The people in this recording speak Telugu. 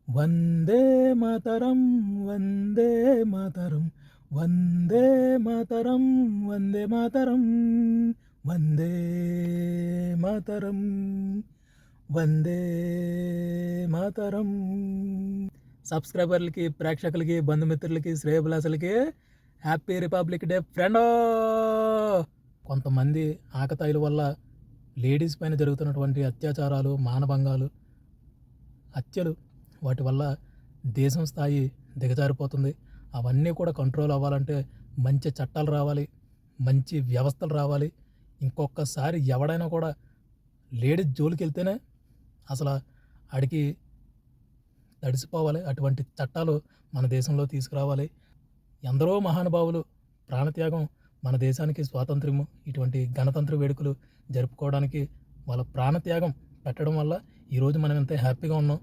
వందే మాతరం, వందే మాతరం, వందే మాతరం, వందే మాతరం, వందే మాతరం, వందే మాతరం. సబ్స్క్రైబర్లకి, ప్రేక్షకులకి, బంధుమిత్రులకి, శ్రేయభిలాషులకి హ్యాపీ రిపబ్లిక్ డే ఫ్రెండో. కొంతమంది ఆకతాయిల వల్ల లేడీస్ పైన జరుగుతున్నటువంటి అత్యాచారాలు, మానభంగాలు, హత్యలు, వాటి వల్ల దేశం స్థాయి దిగజారిపోతుంది. అవన్నీ కూడా కంట్రోల్ అవ్వాలంటే మంచి చట్టాలు రావాలి, మంచి వ్యవస్థలు రావాలి. ఇంకొకసారి ఎవడైనా కూడా లేడీస్ జోలికి వెళ్తేనే అసలు ఆడికి తడిసిపోవాలి. అటువంటి చట్టాలు మన దేశంలో తీసుకురావాలి. ఎందరో మహానుభావులు ప్రాణత్యాగం మన దేశానికి స్వాతంత్ర్యము, ఇటువంటి గణతంత్ర వేడుకలు జరుపుకోవడానికి వాళ్ళ ప్రాణత్యాగం పెట్టడం వల్ల ఈరోజు మనం ఇంత హ్యాపీగా ఉన్నాం.